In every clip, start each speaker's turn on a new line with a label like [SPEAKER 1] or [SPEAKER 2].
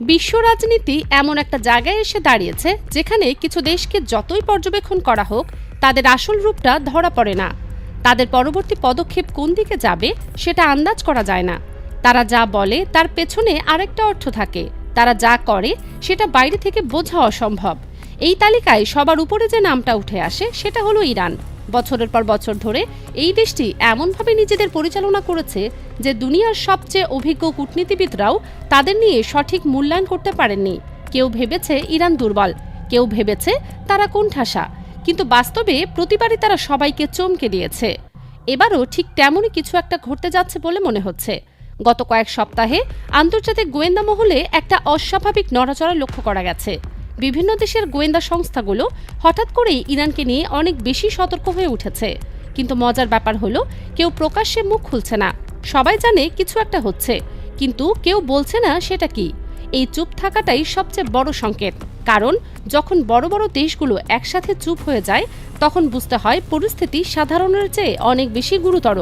[SPEAKER 1] বিশ্ব রাজনীতি এমন একটা জায়গায় এসে দাঁড়িয়েছে যেখানে কিছু দেশকে যতই পর্যবেক্ষণ করা হোক তাদের আসল রূপটা ধরা পড়ে না। তাদের পরবর্তী পদক্ষেপ কোন দিকে যাবে সেটা আন্দাজ করা যায় না। তারা যা বলে তার পেছনে আরেকটা অর্থ থাকে, তারা যা করে সেটা বাইরে থেকে বোঝা অসম্ভব। এই তালিকায় সবার উপরে যে নামটা উঠে আসে সেটা হলো ইরান। বছরের পর বছর ধরে এই দেশটি এমনভাবে নিজেদের পরিচালনা করেছে যে দুনিয়ার সবচেয়ে অভিজ্ঞ কূটনীতিবিদরাও তাদের নিয়ে সঠিক মূল্যায়ন করতে পারেননি। কেউ ভেবেছে ইরান দুর্বল, কেউ ভেবেছে তারা কোণঠাসা, কিন্তু বাস্তবে প্রতিবারই তারা সবাইকে চমকে দিয়েছে। এবারও ঠিক তেমনই কিছু একটা ঘটতে যাচ্ছে বলে মনে হচ্ছে। গত কয়েক সপ্তাহে আন্তর্জাতিক গোয়েন্দা মহলে একটা অস্বাভাবিক নড়াচড়া লক্ষ্য করা গেছে। বিভিন্ন দেশের গোয়েন্দা সংস্থাগুলো হঠাৎ করেই ইরানকে নিয়ে অনেক বেশি সতর্ক হয়ে উঠেছে। কিন্তু মজার ব্যাপার হলো কেউ প্রকাশ্যে মুখ খুলছে না। সবাই জানে কিছু একটা হচ্ছে, কিন্তু কেউ বলছে না সেটা কি। এই চুপ থাকাটাই সবচেয়ে বড় সংকেত, কারণ যখন বড় বড় দেশগুলো একসাথে চুপ হয়ে যায় তখন বুঝতে হয় পরিস্থিতি সাধারণের চেয়ে অনেক বেশি গুরুতর।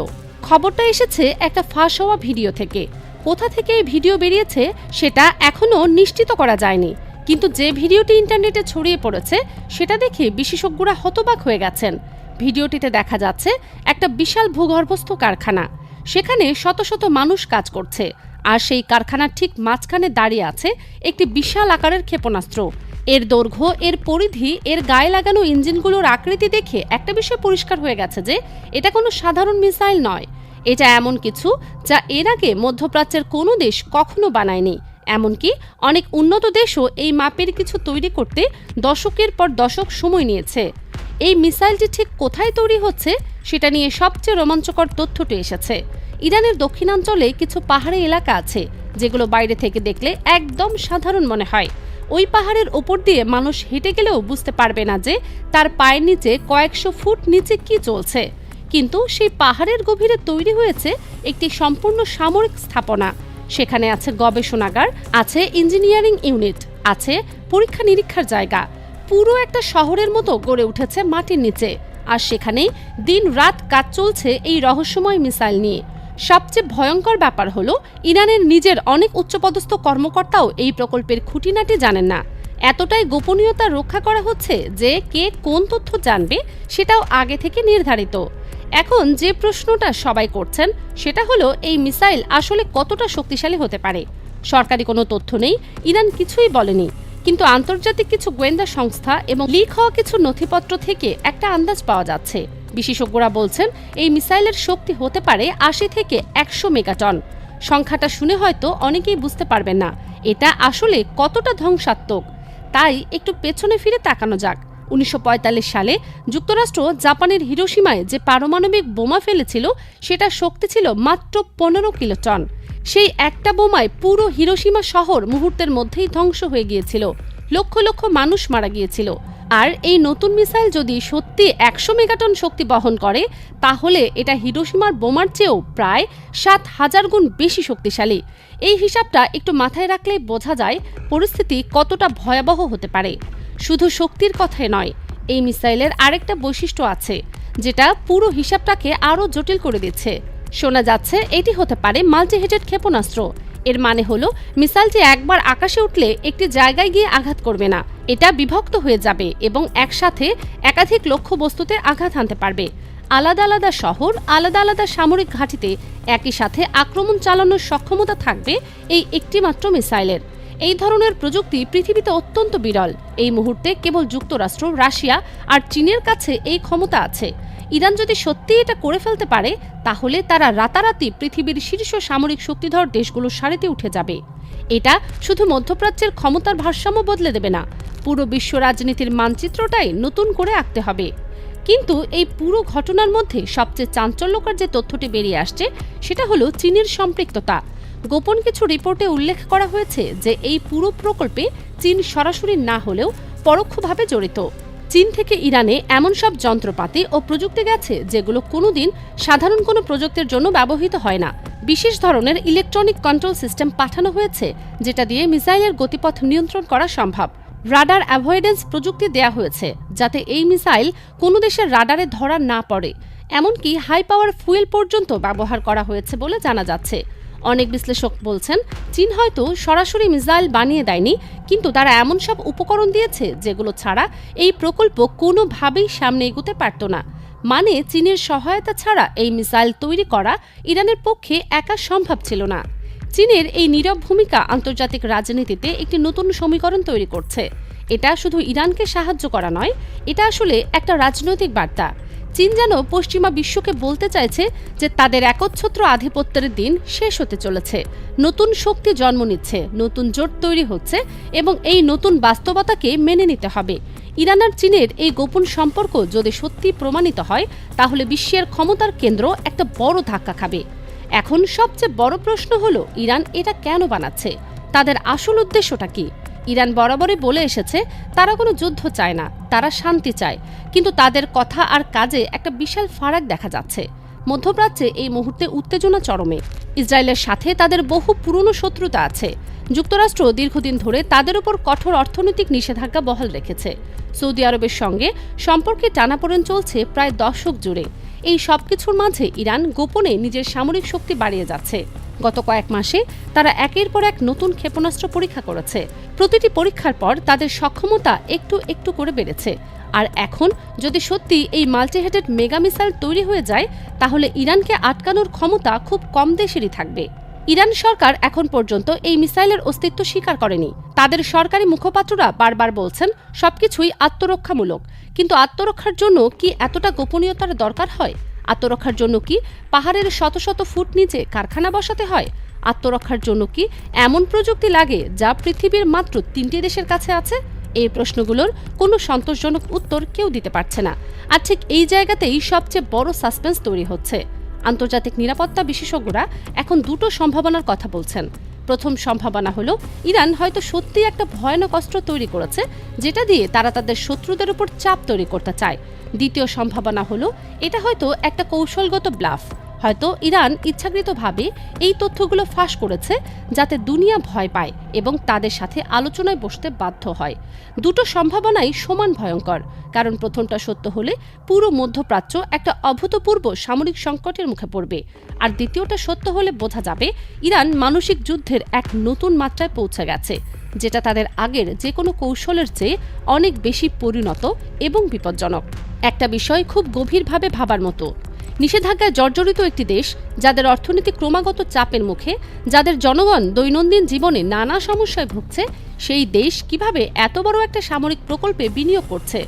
[SPEAKER 1] খবরটা এসেছে একটা ফাঁস হওয়া ভিডিও থেকে। কোথা থেকে এই ভিডিও বেরিয়েছে সেটা এখনও নিশ্চিত করা যায়নি, কিন্তু যে ভিডিওটি ইন্টারনেটে ছড়িয়ে পড়েছে সেটা দেখে বিশেষজ্ঞরা হতবাক হয়ে গেছেন। ভিডিওটিতে দেখা যাচ্ছে একটা বিশাল ভূগর্ভস্থ কারখানা। সেখানে শত শত মানুষ কাজ করছে, আর সেই কারখানার ঠিক মাঝখানে দাঁড়িয়ে আছে একটি বিশাল আকারের ক্ষেপণাস্ত্র। এর দৈর্ঘ্য, এর পরিধি, এর গায়ে লাগানো ইঞ্জিনগুলোর আকৃতি দেখে একটা বিষয় পরিষ্কার হয়ে গেছে যে এটা কোনো সাধারণ মিসাইল নয়। এটা এমন কিছু যা এর আগে মধ্যপ্রাচ্যের কোনো দেশ কখনো বানায়নি। এমনকি অনেক উন্নত দেশও এই মাপের কিছু তৈরি করতে দশকের পর দশক সময় নিয়েছে। এই মিসাইলটি ঠিক কোথায় তৈরি হচ্ছে সেটা নিয়ে সবচেয়ে রোমাঞ্চকর তথ্যটি এসেছে। ইরানের দক্ষিণাঞ্চলে কিছু পাহাড়ি এলাকা আছে যেগুলো বাইরে থেকে দেখলে একদম সাধারণ মনে হয়। ওই পাহাড়ের ওপর দিয়ে মানুষ হেঁটে গেলেও বুঝতে পারবে না যে তার পায়ের নিচে কয়েকশো ফুট নিচে কি চলছে। কিন্তু সেই পাহাড়ের গভীরে তৈরি হয়েছে একটি সম্পূর্ণ সামরিক স্থাপনা। সেখানে আছে গবেষণাগার, আছে ইঞ্জিনিয়ারিং ইউনিট, আছে পরীক্ষা নিরীক্ষার জায়গা। পুরো একটা শহরের মতো গড়ে উঠেছে মাটির নিচে, আর সেখানেই দিন রাত কাজ চলছে এই রহস্যময় মিসাইল নিয়ে। সবচেয়ে ভয়ঙ্কর ব্যাপার হলো ইরানের নিজের অনেক উচ্চপদস্থ কর্মকর্তাও এই প্রকল্পের খুঁটিনাটি জানেন না। এতটাই গোপনীয়তা রক্ষা করা হচ্ছে যে কে কোন তথ্য জানবে সেটাও আগে থেকে নির্ধারিত। এখন যে প্রশ্নটা সবাই করছেন সেটা হলো এই মিসাইল আসলে কতটা শক্তিশালী হতে পারে। সরকারি কোনো তথ্য নেই, ইরান কিছুই বলেনি, কিন্তু আন্তর্জাতিক কিছু গোয়েন্দা সংস্থা এবং লিক হওয়া কিছু নথিপত্র থেকে একটা আন্দাজ পাওয়া যাচ্ছে। বিশেষজ্ঞরা বলছেন এই মিসাইলের শক্তি হতে পারে ৮০ থেকে ১০০ মেগাটন। সংখ্যাটা শুনে হয়তো অনেকেই বুঝতে পারবেন না এটা আসলে কতটা ধ্বংসাত্মক। তাই একটু পেছনে ফিরে তাকানো যাক। ১৯৪৫ সালে যুক্তরাষ্ট্র জাপানের হিরোশিমায় যে পারমাণবিক বোমা ফেলেছিল সেটার শক্তি ছিল মাত্র ১৫ কিলোটন। সেই একটা বোমায় পুরো হিরোশিমা শহর মুহূর্তের মধ্যেই ধ্বংস হয়ে গিয়েছিল, লক্ষ লক্ষ মানুষ মারা গিয়েছিল। আর এই নতুন মিসাইল যদি সত্যি ১০০ মেগাটন শক্তি বহন করে তাহলে এটা হিরোশিমার বোমার চেয়েও প্রায় ৭,০০০ গুণ বেশি শক্তিশালী। এই হিসাবটা একটু মাথায় রাখলেই বোঝা যায় পরিস্থিতি কতটা ভয়াবহ হতে পারে। শুধু শক্তির কথাই নয়, এই মিসাইলের আরেকটা বৈশিষ্ট্য আছে যেটা পুরো হিসাবটাকে আরও জটিল করে দিচ্ছে। শোনা যাচ্ছে এটি হতে পারে মাল্টিহেডেড ক্ষেপণাস্ত্র। এর মানে হলো মিসাইলটি একবার আকাশে উঠলে একটি জায়গায় গিয়ে আঘাত করবে না, এটা বিভক্ত হয়ে যাবে এবং একসাথে একাধিক লক্ষ্যবস্তুতে আঘাত হানতে পারবে। আলাদা আলাদা শহর, আলাদা আলাদা সামরিক ঘাঁটিতে একই সাথে আক্রমণ চালানোর সক্ষমতা থাকবে এই একটি মাত্র মিসাইলের। এই ধরনের প্রযুক্তি পৃথিবীতে অত্যন্ত বিরল। এই মুহূর্তে কেবল যুক্তরাষ্ট্র, রাশিয়া আর চীনের কাছে এই ক্ষমতা আছে। ইরান যদি সত্যি এটা করে ফেলতে পারে তাহলে তারা রাতারাতি পৃথিবীর শীর্ষ সামরিক শক্তিধর দেশগুলোর সারিতে উঠে যাবে। এটা শুধু মধ্যপ্রাচ্যের ক্ষমতার ভারসাম্য বদলে দেবে না, পুরো বিশ্ব রাজনীতির মানচিত্রটাই নতুন করে আঁকতে হবে। কিন্তু এই পুরো ঘটনার মধ্যে সবচেয়ে চাঞ্চল্যকর যে তথ্যটি বেরিয়ে আসছে সেটা হলো চীনের সম্পৃক্ততা। গোপন কিছু রিপোর্টে উল্লেখ করা হয়েছে যে এই পুরো প্রকল্পে চীন সরাসরি না হলেও পরোক্ষভাবে জড়িত। চীন থেকে ইরানে এমন সব যন্ত্রপাতি ও প্রযুক্তি গেছে যেগুলো কোনোদিন সাধারণ কোনো প্রযুক্তির জন্য ব্যবহৃত হয় না। বিশেষ ধরনের ইলেকট্রনিক কন্ট্রোল সিস্টেম পাঠানো হয়েছে যেটা দিয়ে মিসাইলের গতিপথ নিয়ন্ত্রণ করা সম্ভব। রাডার অ্যাভয়েডেন্স প্রযুক্তি দেয়া হয়েছে যাতে এই মিসাইল কোনো দেশের রাডারে ধরা না পড়ে। এমনকি হাই পাওয়ার ফুয়েল পর্যন্ত ব্যবহার করা হয়েছে বলে জানা যাচ্ছে। অনেক বিশ্লেষক বলছেন, চীন হয়তো সরাসরি মিসাইল বানিয়ে দেয়নি, কিন্তু তারা এমন সব উপকরণ দিয়েছে যেগুলো ছাড়া এই প্রকল্প কোনোভাবেই সামনে এগোতে পারত না। মানে চীনের সহায়তা ছাড়া এই মিসাইল তৈরি করা ইরানের পক্ষে একা সম্ভব ছিল না। চীনের এই নীরব ভূমিকা আন্তর্জাতিক রাজনীতিতে একটি নতুন সমীকরণ তৈরি করছে। এটা শুধু ইরানকে সাহায্য করা নয়, এটা আসলে একটা রাজনৈতিক বার্তা। চীন যেন পশ্চিমা বিশ্বকে বলতে চাইছে যে তাদের একচ্ছত্র আধিপত্যের দিন শেষ হতে চলেছে, নতুন শক্তি জন্ম নিচ্ছে, নতুন জোট তৈরি হচ্ছে এবং এই নতুন বাস্তবতাকে মেনে নিতে হবে। ইরান আর চীনের এই গোপন সম্পর্ক যদি সত্যি প্রমাণিত হয়, তাহলে বিশ্বের ক্ষমতার কেন্দ্র একটা বড় ধাক্কা খাবে। এখন সবচেয়ে বড় প্রশ্ন হলো, ইরান এটা কেন বানাচ্ছে? তাদের আসল উদ্দেশ্যটা কি? ইরান বরাবরই বলে এসেছে তারা কোনো যুদ্ধ চায় না, তারা শান্তি চায়, কিন্তু তাদের কথা আর কাজে একটা বিশাল ফারাক দেখা যাচ্ছে। মধ্যপ্রাচ্যে এই মুহূর্তে উত্তেজনা চরমে। ইসরায়েলের সাথে তাদের বহু পুরনো শত্রুতা আছে। যুক্তরাষ্ট্র দীর্ঘদিন ধরে তাদের উপর কঠোর অর্থনৈতিক নিষেধাজ্ঞা বহাল রেখেছে। সৌদি আরবের সঙ্গে সম্পর্কে টানাপোড়েন চলছে প্রায় দশক জুড়ে। এই সবকিছুর মাঝে ইরান গোপনে নিজের সামরিক শক্তি বাড়িয়ে যাচ্ছে। গত কয়েক মাসে তারা একের পর এক নতুন ক্ষেপণাস্ত্র পরীক্ষা করেছে। প্রতিটি পরীক্ষার পর তাদের সক্ষমতা একটু একটু করে বেড়েছে। আর এখন যদি সত্যি এই মাল্টিহেডেড মেগা মিসাইল তৈরি হয়ে যায়, তাহলে ইরানকে আটকানোর ক্ষমতা খুব কম দেশেরই থাকবে। ইরান সরকার এখন পর্যন্ত এই মিসাইলের অস্তিত্ব স্বীকার করেনি। তাদের সরকারি মুখপাত্ররা বারবার বলছেন সবকিছুই আত্মরক্ষামূলক, কিন্তু আত্মরক্ষার জন্য কি এতটা গোপনীয়তার দরকার হয়? আত্মরক্ষার জন্য কি পাহাড়ের শত শত ফুট নিচে কারখানা বসাতে হয়? আত্মরক্ষার জন্য কি এমন প্রযুক্তি লাগে যা পৃথিবীর মাত্র 3টি দেশের কাছে আছে? এই প্রশ্নগুলোর কোনো সন্তোষজনক উত্তর কেউ দিতে পারছে না। আর ঠিক এই জায়গাতেই সবচেয়ে বড় সাসপেন্স তৈরি হচ্ছে। আন্তর্জাতিক নিরাপত্তা বিশেষজ্ঞরা এখন দুটো সম্ভাবনার কথা বলছেন। প্রথম সম্ভাবনা হলো, ইরান হয়তো সত্যি একটা ভয়ানক অস্ত্র তৈরি করেছে, যেটা দিয়ে তারা তাদের শত্রুদের উপর চাপ তৈরি করতে চায়। দ্বিতীয় সম্ভাবনা হলো, এটা হয়তো একটা কৌশলগত ব্লাফ। হয়তো ইরান ইচ্ছাকৃতভাবে এই তথ্যগুলো ফাঁস করেছে যাতে দুনিয়া ভয় পায় এবং তাদের সাথে আলোচনায় বসতে বাধ্য হয়। দুটো সম্ভাবনাই সমান ভয়ঙ্কর, কারণ প্রথমটা সত্য হলে পুরো মধ্যপ্রাচ্য একটা অভূতপূর্ব সামরিক সংকটের মুখে পড়বে, আর দ্বিতীয়টা সত্য হলে বোঝা যাবে ইরান মানসিক যুদ্ধের এক নতুন মাত্রায় পৌঁছে গেছে, যেটা তাদের আগের যে কোনো কৌশলের চেয়ে অনেক বেশি পরিণত এবং বিপজ্জনক। একটা বিষয় খুব গভীরভাবে ভাবার মতো, নিষেধাজ্ঞায় জর্জরিত একটি দেশ, যাদের অর্থনীতি ক্রমাগত চাপের মুখে, যাদের জনগণ দৈনন্দিন জীবনে নানা সমস্যায় ভুগছে, সেই দেশ কিভাবে এত বড় একটা সামরিক প্রকল্পে বিনিয়োগ করছে?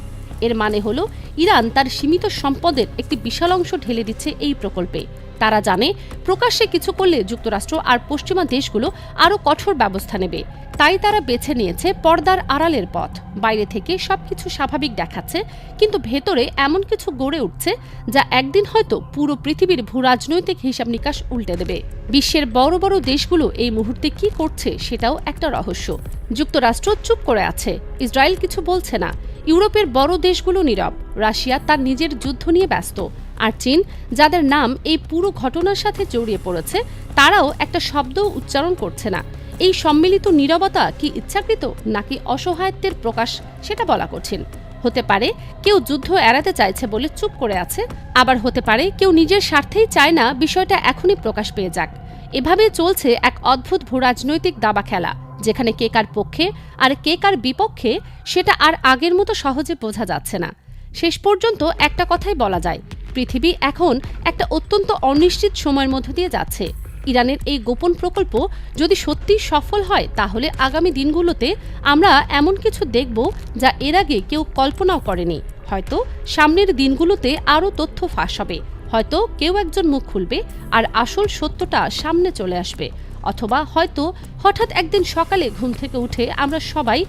[SPEAKER 1] এর মানে হলো, ইরান তার সীমিত সম্পদের একটি বিশাল অংশ ঢেলে দিচ্ছে এই প্রকল্পে। তারা জানে প্রকাশ্যে কিছু করলে যুক্তরাষ্ট্র আর পশ্চিমা দেশগুলো আরও কঠোর ব্যবস্থা নেবে। তাই তারা বেছে নিয়েছে পর্দার আড়ালের পথ। বাইরে থেকে সবকিছু স্বাভাবিক দেখাচ্ছে, কিন্তু ভেতরে এমন কিছু গড়ে উঠছে যা একদিন হয়তো পুরো পৃথিবীর ভূরাজনৈতিক হিসাব নিকাশ উল্টে দেবে। বিশ্বের বড় বড় দেশগুলো এই মুহূর্তে কি করছে সেটাও একটা রহস্য। যুক্তরাষ্ট্র চুপ করে আছে, ইসরায়েল কিছু বলছে না, ইউরোপের বড় দেশগুলো নীরব, রাশিয়া তার নিজের যুদ্ধ নিয়ে ব্যস্ত, আর চীন, যাদের নাম এই পুরো ঘটনার সাথে জড়িয়ে পড়েছে, তারাও একটা শব্দও উচ্চারণ করছে না। এই সম্মিলিত নীরবতা কি ইচ্ছাকৃত নাকি অসহায়ত্বের প্রকাশ, সেটা বলা কঠিন। হতে পারে কেউ যুদ্ধ এড়াতে চাইছে বলে চুপ করে আছে, আবার হতে পারে কেউ নিজের স্বার্থেই চায় না বিষয়টা এখনই প্রকাশ পেয়ে যাক। এভাবে চলছে এক অদ্ভুত ভূরাজনৈতিক দাবা খেলা, যেখানে কে কার পক্ষে আর কে কার বিপক্ষে সেটা আর আগের মতো সহজে বোঝা যাচ্ছে না। শেষ পর্যন্ত একটা কথাই বলা যায়, পৃথিবী এখন একটা অত্যন্ত অনিশ্চিত সময়ের মধ্য দিয়ে যাচ্ছে। ইরানের এই গোপন প্রকল্প যদি সত্যি সফল হয়, তাহলে আগামী দিনগুলোতে আমরা এমন কিছু দেখব যা এর আগে কেউ কল্পনাও করেনি। হয়তো সামনের দিনগুলোতে আরও তথ্য ফাঁস হবে, হয়তো কেউ একজন মুখ খুলবে আর আসল সত্যটা সামনে চলে আসবে, অথবা হয়তো হঠাৎ একদিন সকালে ঘুম থেকে উঠে আমরা সবাই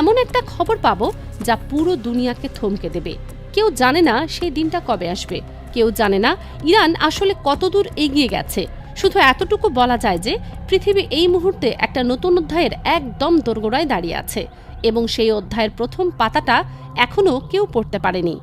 [SPEAKER 1] এমন একটা খবর পাবো যা পুরো দুনিয়াকে থমকে দেবে। কেউ জানে না সেই দিনটা কবে আসবে, কেউ জানে না ইরান আসলে কতদূর এগিয়ে গেছে। শুধু এতটুকু বলা যায় যে পৃথিবী এই মুহূর্তে একটা নতুন অধ্যায়ের একদম দোরগোড়ায় দাঁড়িয়ে আছে, এবং সেই অধ্যায়ের প্রথম পাতাটা এখনো কেউ পড়তে পারেনি।